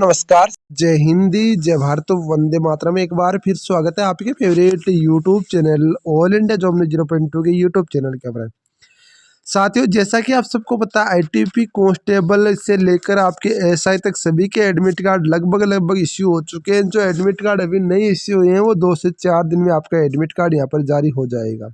नमस्कार, जय हिंदी, जय भारत, वंदे मातरम। एक बार फिर स्वागत है आपके favourite YouTube channel all India job news 0.2 के यूट्यूब चैनल के ऊपर। साथियों, जैसा कि आप सबको पता है, आईटीबीपी कांस्टेबल से लेकर आपके एसआई तक सभी के एडमिट कार्ड लगभग इश्यू हो चुके हैं। जो एडमिट कार्ड अभी नहीं इश्यू हुए हैं वो 2 से 4 दिन में आपका एडमिट कार्ड यहाँ पर जारी हो जाएगा।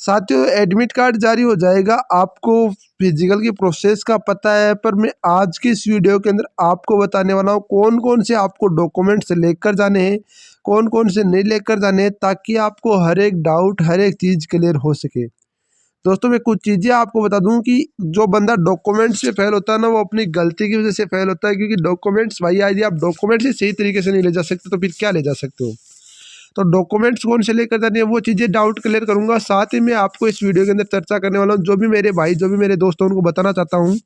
साथियों, एडमिट कार्ड जारी हो जाएगा। आपको फिजिकल की प्रोसेस का पता है, पर मैं आज की इस वीडियो के अंदर आपको बताने वाला हूँ कौन कौन से आपको डॉक्यूमेंट्स लेकर जाने हैं, कौन कौन से नहीं लेकर जाने हैं, ताकि आपको हर एक डाउट, हर एक चीज़ क्लियर हो सके। दोस्तों, मैं कुछ चीज़ें आपको बता दूं कि जो बंदा डॉक्यूमेंट्स से फेल होता है ना, वो अपनी गलती की वजह से फेल होता है। क्योंकि डॉक्यूमेंट्स, भाई यदि आप डॉक्यूमेंट्स ही सही तरीके से नहीं ले जा सकते तो फिर क्या ले जा सकते हो। तो डॉक्यूमेंट्स कौन से लेकर जाने हैं, वो चीज़ें डाउट क्लियर करूंगा। साथ ही मैं आपको इस वीडियो के अंदर चर्चा करने वाला हूँ, जो भी मेरे भाई, जो भी मेरे दोस्त हैं, उनको बताना चाहता हूँ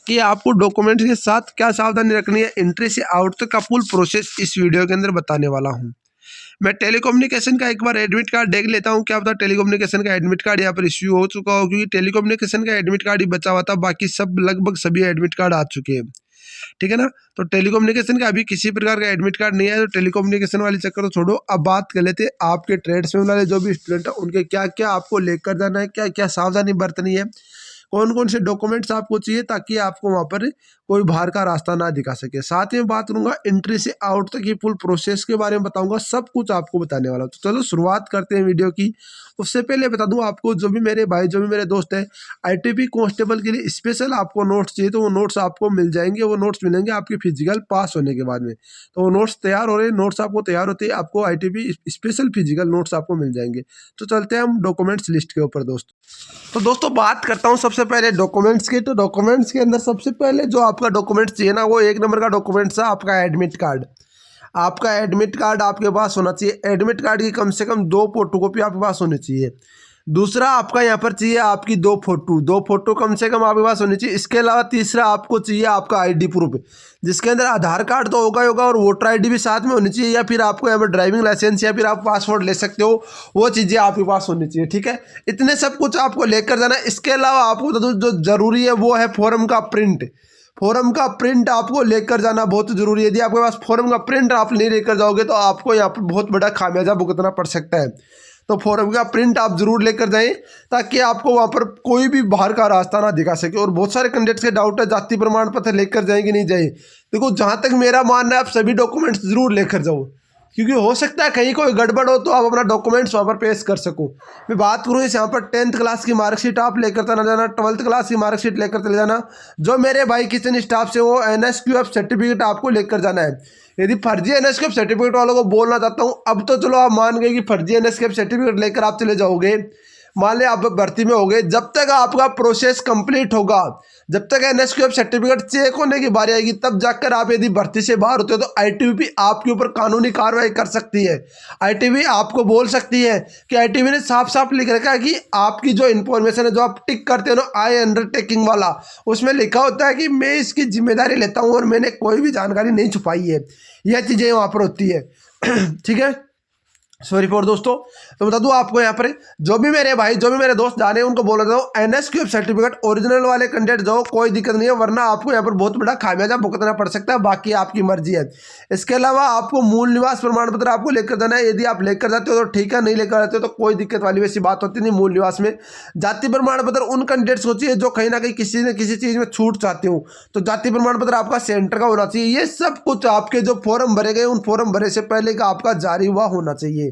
कि आपको डॉक्यूमेंट्स के साथ क्या सावधानी रखनी है। एंट्री से आउट तक का फुल प्रोसेस इस वीडियो के अंदर बताने वाला हूँ। मैं टेलीकम्युनिकेशन का एक बार एडमिट कार्ड देख लेता हूँ, क्या पता टेलीकम्युनिकेशन का एडमिट कार्ड यहाँ पर इश्यू हो चुका हो। क्योंकि टेलीकम्युनिकेशन का एडमिट कार्ड ही बचा हुआ था, बाकी सब लगभग सभी एडमिट कार्ड आ चुके हैं। ठीक है ना। तो टेलीकम्युनिकेशन का अभी किसी प्रकार का एडमिट कार्ड नहीं है, तो टेलीकम्युनिकेशन वाली चक्कर तो छोड़ो। अब बात कर लेते हैं आपके ट्रेड्समैन वाले जो भी स्टूडेंट है, उनके क्या क्या आपको लेकर जाना है, क्या क्या सावधानी बरतनी है, कौन कौन से डॉक्यूमेंट्स आपको चाहिए, ताकि आपको वहाँ पर कोई बाहर का रास्ता ना दिखा सके। साथ ही में बात करूंगा एंट्री से आउट तक की फुल प्रोसेस के बारे में बताऊंगा, सब कुछ आपको बताने वाला हूँ। तो चलो शुरुआत करते हैं वीडियो की। उससे पहले बता दूं आपको, जो भी मेरे भाई, जो भी मेरे दोस्त हैं, आईटीबी कांस्टेबल के लिए स्पेशल आपको नोट्स चाहिए तो वो नोट्स आपको मिल जाएंगे। वो नोट्स मिलेंगे आपके फिजिकल पास होने के बाद में। तो वो नोट्स तैयार हो रहे हैं, नोट्स आपको तैयार होते हैं, आपको आईटीबी स्पेशल फिजिकल नोट्स आपको मिल जाएंगे। तो चलते हैं हम डॉक्यूमेंट्स लिस्ट के ऊपर दोस्त। तो दोस्तों, बात करता हूँ सबसे पहले डॉक्यूमेंट्स की। तो डॉक्यूमेंट्स के अंदर सबसे पहले जो आपका डॉक्यूमेंट्स चाहिए ना, वो 1 नंबर का डॉक्यूमेंट्स है आपका एडमिट कार्ड। आपका एडमिट कार्ड आपके पास होना चाहिए। एडमिट कार्ड की कम से कम 2 फोटोकॉपी आपके पास होनी चाहिए। दूसरा, आपका यहाँ पर चाहिए आपकी 2 फोटो कम से कम आपके पास होनी चाहिए। इसके अलावा तीसरा, आपको चाहिए आपका आईडी प्रूफ, जिसके अंदर आधार कार्ड तो होगा ही होगा और वोटर आईडी भी साथ में होनी चाहिए, या फिर आपको यहाँ पर ड्राइविंग लाइसेंस या फिर आप पासपोर्ट ले सकते हो, वो चीज़ें आपके पास होनी चाहिए। ठीक है, इतने सब कुछ आपको लेकर जाना है। इसके अलावा आपको जो जरूरी है वो है फॉर्म का प्रिंट। फॉर्म का प्रिंट आपको लेकर जाना बहुत जरूरी है। यदि आपके पास फॉर्म का प्रिंट आप नहीं लेकर जाओगे तो आपको यहाँ पर बहुत बड़ा खामियाजा भुगतना पड़ सकता है। तो फॉर्म का प्रिंट आप जरूर लेकर जाएं, ताकि आपको वहाँ पर कोई भी बाहर का रास्ता ना दिखा सके। और बहुत सारे कैंडिडेट्स के डाउट है, जाति प्रमाण पत्र लेकर जाएं कि नहीं जाए। देखो, जहाँ तक मेरा मानना है, आप सभी डॉक्यूमेंट्स जरूर लेकर जाओ, क्योंकि हो सकता है कहीं कोई गड़बड़ हो तो आप अपना डॉक्यूमेंट्स वहाँ पर पेश कर सको। मैं बात करूँ इस यहाँ पर 10th क्लास की मार्कशीट आप लेकर चला जाना, 12th क्लास की मार्कशीट लेकर चले जाना। जो मेरे भाई किचन स्टाफ से, वो NSQF सर्टिफिकेट आपको लेकर जाना है। यदि फर्जी NSQF सर्टिफिकेट वालों को बोलना चाहता हूँ, अब तो चलो आप मान गए कि फर्जी NSQF सर्टिफिकेट लेकर आप चले जाओगे, मान लिया आप भर्ती में हो गए, जब तक आपका प्रोसेस कंप्लीट होगा, जब तक NSQF सर्टिफिकेट चेक होने की बारी आएगी, तब जाकर आप यदि भर्ती से बाहर होते हो तो आईटीबीपी आपके ऊपर कानूनी कार्रवाई कर सकती है। आईटीबी आपको बोल सकती है कि आईटीबी ने साफ साफ लिख रखा है कि आपकी जो इन्फॉर्मेशन है, जो आप टिक करते हो ना, आई अंडरटेकिंग वाला, उसमें लिखा होता है कि मैं इसकी जिम्मेदारी लेता हूँ और मैंने कोई भी जानकारी नहीं छुपाई है। यह चीज़ें वहाँ पर होती है। ठीक है, सॉरी फॉर दोस्तों। तो बता दूं आपको, यहाँ पर जो भी मेरे भाई, जो भी मेरे दोस्त जाने हैं, उनको बोल रहा हूँ NSQF सर्टिफिकेट ओरिजिनल वाले कैंडिडेट जाओ, कोई दिक्कत नहीं है, वरना आपको यहाँ पर बहुत बड़ा खामियाजा भुगतना पड़ सकता है। बाकी आपकी मर्जी है। इसके अलावा आपको मूल निवास प्रमाण पत्र आपको लेकर जाना है। यदि आप लेकर जाते हो तो ठीक है, नहीं लेकर जाते हो तो कोई दिक्कत वाली वैसी बात होती नहीं। मूल निवास में जाति प्रमाण पत्र उन कैंडिडेट्स को चाहिए जो कहीं ना कहीं किसी न किसी चीज़ में छूट चाहते हो, तो जाति प्रमाण पत्र आपका सेंटर का होना चाहिए। ये सब कुछ आपके जो फॉर्म भरे गए, उन फॉर्म भरे से पहले का आपका जारी हुआ होना चाहिए।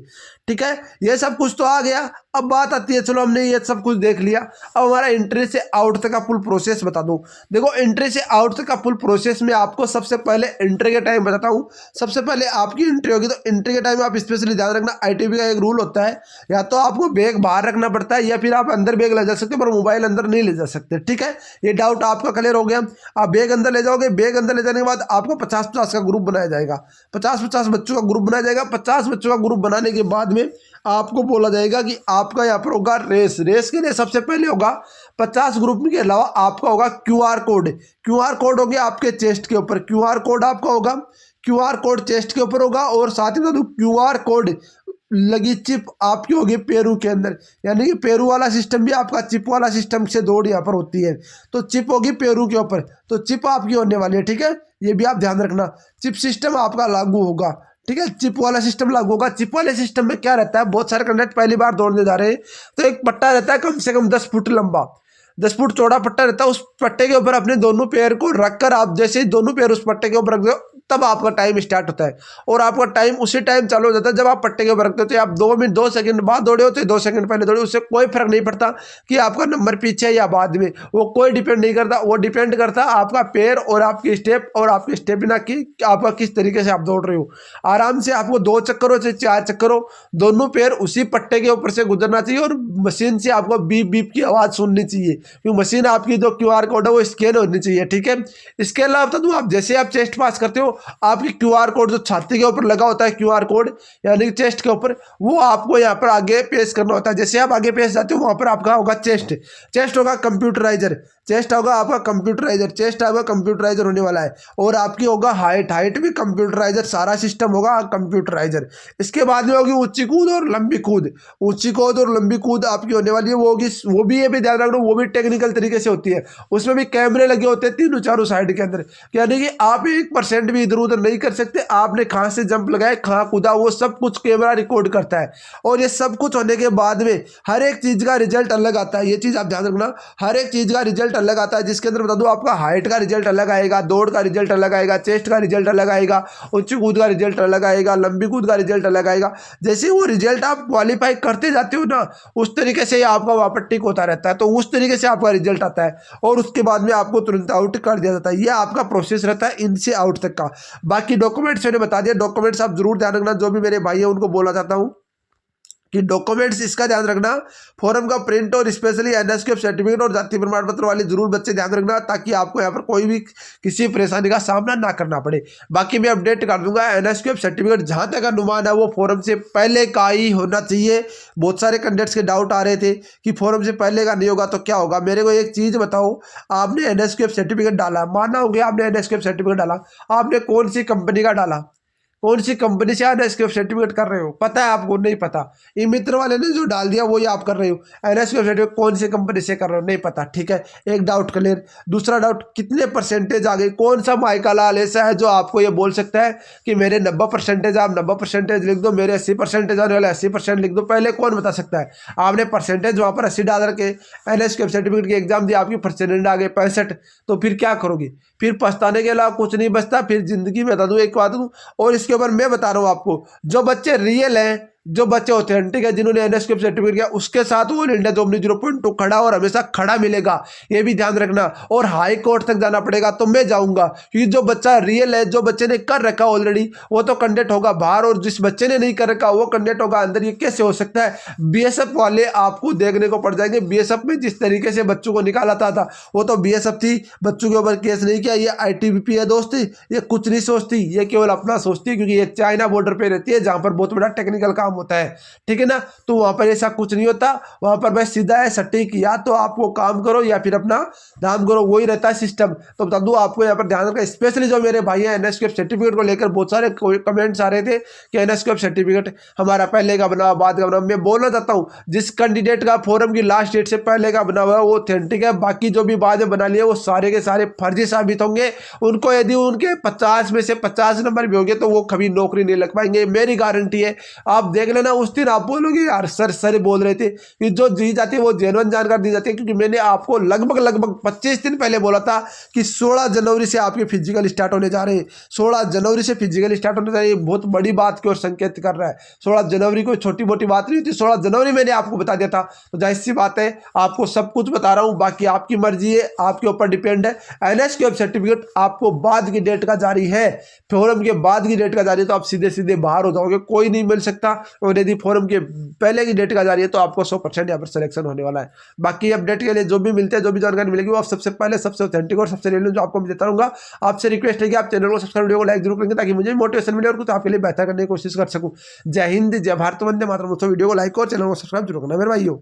ठीक है, ये सब कुछ तो आ गया। अब बात आती है, चलो हमने ये सब कुछ देख लिया, अब हमारा एंट्री से आउट तक का फुल प्रोसेस बता दूं। देखो, एंट्री से आउट तक का फुल प्रोसेस में आपको सबसे पहले एंट्री के टाइम बताता हूं। सबसे पहले आपकी एंट्री होगी, तो एंट्री के टाइम आप स्पेशली ध्यान रखना, आईटीबी का एक रूल होता है, या तो आपको बैग बाहर रखना पड़ता है या फिर आप अंदर बैग ले जा सकते हो, पर मोबाइल अंदर नहीं ले जा सकते। ठीक है, ये डाउट आपका क्लियर हो गया। आप बैग अंदर ले जाओगे, बैग अंदर ले जाने के बाद आपको 50-50 का ग्रुप बनाया जाएगा, 50-50 बच्चों का ग्रुप बनाया जाएगा। 50 बच्चों का ग्रुप बनाने के बाद में आपको बोला जाएगा कि आपका यहाँ पर होगा रेस। रेस के लिए सबसे पहले होगा 50 ग्रुप के अलावा आपका होगा QR कोड। QR कोड हो गया आपके चेस्ट के ऊपर, QR कोड आपका होगा, QR कोड चेस्ट के ऊपर होगा। और साथ ही में QR कोड लगी चिप आपकी होगी पेरू के अंदर, यानी कि पेरू वाला सिस्टम भी आपका चिप वाला सिस्टम से दौड़ यहाँ पर होती है, तो चिप होगी पेरू के ऊपर, तो चिप आपकी होने वाली है। ठीक है, ये भी आप ध्यान रखना, चिप सिस्टम आपका लागू होगा। ठीक है, चिप वाला सिस्टम लागू होगा। चिप वाले सिस्टम में क्या रहता है, बहुत सारे कैंडिडेट पहली बार दौड़ने जा रहे हैं, तो एक पट्टा रहता है कम से कम 10 फुट लंबा, 10 फुट चौड़ा पट्टा रहता है। उस पट्टे के ऊपर अपने दोनों पैर को रखकर आप जैसे ही दोनों पैर उस पट्टे के ऊपर रख दो, तब आपका टाइम स्टार्ट होता है, और आपका टाइम उसी टाइम चालू हो जाता है जब आप पट्टे के ऊपर रखते हो। तो आप 2 मिनट 2 सेकंड बाद दौड़े हो, तो 2 सेकंड पहले दौड़े, उससे कोई फर्क नहीं पड़ता कि आपका नंबर पीछे या बाद में, वो कोई डिपेंड नहीं करता। वो डिपेंड करता आपका पैर और आपकी स्टेप और आपकी स्टेमिना की, आपका किस तरीके से आप दौड़ रहे हो। आराम से आपको 2 चक्कर हो चाहे 4 चक्कर हो, दोनों पैर उसी पट्टे के ऊपर से गुजरना चाहिए, और मशीन से आपको बीप बीप की आवाज़ सुननी चाहिए, क्योंकि मशीन आपकी जो QR कोड है वो स्कैन होनी चाहिए। ठीक है, इसके अलावा बता दूं, आप जैसे आप चेस्ट पास करते हो, आपकी QR कोड जो छाती के ऊपर लगा होता है, QR कोड यानी चेस्ट के ऊपर, वो आपको यहाँ पर आगे पेश करना होता है। जैसे आप आगे पेश जाते हो, वहाँ पर आपका होगा चेस्ट, चेस्ट होगा कंप्यूटराइजर, चेस्ट होगा आपका कंप्यूटराइजर, चेस्ट आपका कंप्यूटराइजर होने वाला है, और आपकी होगा हाइट, हाइट भी कंप्यूटराइजर, सारा सिस्टम होगा कंप्यूटराइजर। इसके बाद में होगी ऊंची कूद और लंबी कूद, ऊंची कूद और लंबी कूद आपकी होने वाली है, वो होगी, वो भी ये भी ध्यान रखना, वो भी टेक्निकल तरीके से होती है। उसमें भी कैमरे लगे होते हैं तीनों चारों साइड के अंदर, यानी कि आप 1% भी इधर उधर नहीं कर सकते, आपने कहाँ से जंप लगाया, कहाँ कूदा, वो सब कुछ कैमरा रिकॉर्ड करता है। और ये सब कुछ होने के बाद में हर एक चीज़ का रिजल्ट अलग आता है, ये चीज़ आप ध्यान रखना, हर एक चीज़ का रिजल्ट अलग आता है, जिसके अंदर बता दूं आपका हाइट का रिजल्ट अलग आएगा, दौड़ का रिजल्ट अलग आएगा, चेस्ट का रिजल्ट अलग आएगा, ऊंची कूद का रिजल्ट अलग आएगा, लंबी कूद का रिजल्ट अलग आएगा। जैसे वो रिजल्ट आप क्वालिफाई करते जाते हो ना, उस तरीके से आपका वहाँ पर टिक होता रहता है, तो उस तरीके से आपका रिजल्ट आता है, और उसके बाद में आपको तुरंत आउट कर दिया जाता है। ये आपका प्रोसेस रहता है इनसे आउट तक का। बाकी डॉक्यूमेंट्स मैंने बता दिया, डॉक्यूमेंट्स आप जरूर ध्यान रखना, जो भी मेरे भाई है उनको बोलना चाहता हूँ कि डॉक्यूमेंट्स इसका ध्यान रखना, फॉर्म का प्रिंट और स्पेशली NSQF सर्टिफिकेट और जाति प्रमाण पत्र वाले जरूर बच्चे ध्यान रखना, ताकि आपको यहाँ पर कोई भी किसी परेशानी का सामना ना करना पड़े। बाकी मैं अपडेट कर दूंगा, NSQF सर्टिफिकेट जहाँ तक अनुमान है वो फॉर्म से पहले का ही होना चाहिए। बहुत सारे कैंडिडेट्स के डाउट आ रहे थे कि फॉर्म से पहले का नहीं होगा तो क्या होगा। मेरे को एक चीज़ बताओ, आपने NSQF सर्टिफिकेट डाला, माना हो गया आपने NSQF सर्टिफिकेट डाला, आपने कौन सी कंपनी का डाला, कौन सी कंपनी से NSQF सर्टिफिकेट कर रहे हो, पता है आपको? नहीं पता। ये मित्र वाले ने जो डाल दिया वही आप कर रहे हो। NSQF सर्टिफिकेट कौन सी कंपनी से कर रहे हो, नहीं पता। ठीक है, एक डाउट क्लियर। दूसरा डाउट, कितने परसेंटेज आ गए, कौन सा माइका लाल ऐसा है जो आपको ये बोल सकता है कि मेरे 90% आप 90% लिख दो, मेरे 80% आने वाले 80% लिख दो। पहले कौन बता सकता है? आपने परसेंटेज वहाँ पर 80 डाल रखे, NSQF सर्टिफिकेट की एग्जाम दी, आपकी परसेंटेज आ गए 65, तो फिर क्या करोगे? फिर पछताने के अलावा कुछ नहीं बचता। फिर जिंदगी में बता दूँ एक बात दूँ, और इसके ऊपर मैं बता रहा हूँ आपको, जो बच्चे रियल हैं, जो बच्चे होते हैं ठीक है, जिन्होंने NSQF सर्टिफिकेट किया, उसके साथ वो इंडिया जॉब न्यूज़ 0.2 खड़ा और हमेशा खड़ा मिलेगा, ये भी ध्यान रखना। और हाई कोर्ट तक जाना पड़ेगा तो मैं जाऊंगा, क्योंकि जो बच्चा रियल है, जो बच्चे ने कर रखा ऑलरेडी, वो तो कैंडिडेट होगा बाहर, और जिस बच्चे ने नहीं कर रखा वो कैंडिडेट होगा अंदर। ये कैसे हो सकता है? BSF वाले आपको देखने को पड़ जाएंगे। BSF में जिस तरीके से बच्चों को निकाला था वो तो BSF थी, बच्चों के ऊपर केस नहीं किया। ये ITBP है दोस्त, ये कुछ नहीं सोचती, ये केवल अपना सोचती है, क्योंकि ये चाइना बॉर्डर पे रहती है, जहाँ पर बहुत बड़ा टेक्निकल काम होता है। ठीक है ना, तो वहां पर ऐसा कुछ नहीं होता, वहां पर बस सीधा है सटीक, या तो आप वो काम करो या फिर अपना धाम करो, वही रहता है सिस्टम। तो बता दूं आपको यहाँ पर ध्यान रखना, स्पेशली जो मेरे भाई हैं NSQF सर्टिफिकेट को लेकर बहुत सारे कमेंट्स आ रहे थे कि NSQF सर्टिफिकेट हमारा पहले का बना, बाद का बना। मैं बोलना चाहता हूँ, जिस कैंडिडेट का फॉर्म की लास्ट डेट से पहले का बना हुआ है वो ऑथेंटिक है, बाकी जो भी बाद में बना लिए वो सारे के सारे फर्जी साबित होंगे। उनको यदि उनके 50 में से 50 नंबर भी होंगे तो वो कभी नौकरी नहीं लग पाएंगे, मेरी गारंटी है। आप देख लेना, उस दिन आप बोलोगे यार सर बोल रहे थे कि जो दी जाती है वो जेन्युइन जानकारी दी जाती है, क्योंकि मैंने आपको लगभग 25 दिन पहले बोला था कि 16 जनवरी से आपके फिजिकल स्टार्ट होने जा रहे हैं। 16 जनवरी से फिजिकल स्टार्ट होने जा रहे हैं, बहुत बड़ी बात की ओर संकेत कर रहा है। 16 जनवरी कोई छोटी मोटी बात नहीं होती, 16 जनवरी मैंने आपको बता दिया था। तो जाहिर सी बात है, आपको सब कुछ बता रहा हूँ, बाकी आपकी मर्जी है, आपके ऊपर डिपेंड है। NSQF सर्टिफिकेट आपको बाद की डेट का जारी है, फॉरम के बाद की डेट का जारी है, तो आप सीधे बाहर हो जाओगे, कोई नहीं मिल सकता। और यदि फॉरम के पहले की डेट का जारी है तो आपको 100% यहाँ पर सिलेक्शन होने वाला है। बाकी अपडेट के लिए जो भी मिलते हैं, जो भी जानकारी मिलेगी, वो आप सबसे पहले, सबसे ऑथेंटिक और सबसे रियल जो आपको मैं देता रहूंगा। आपसे रिक्वेस्ट है कि आप चैनल को सब्सक्राइब, वीडियो को लाइक जरूर करेंगे, ताकि मुझे मोटिवेशन मिले और कुछ आपके लिए बेहतर करने की कोशिश कर सकूं। जय हिंद, जय भारत, वंदे मातरम। वीडियो को लाइक और चैनल को सब्सक्राइब जरूर करना मेरे भाइयों।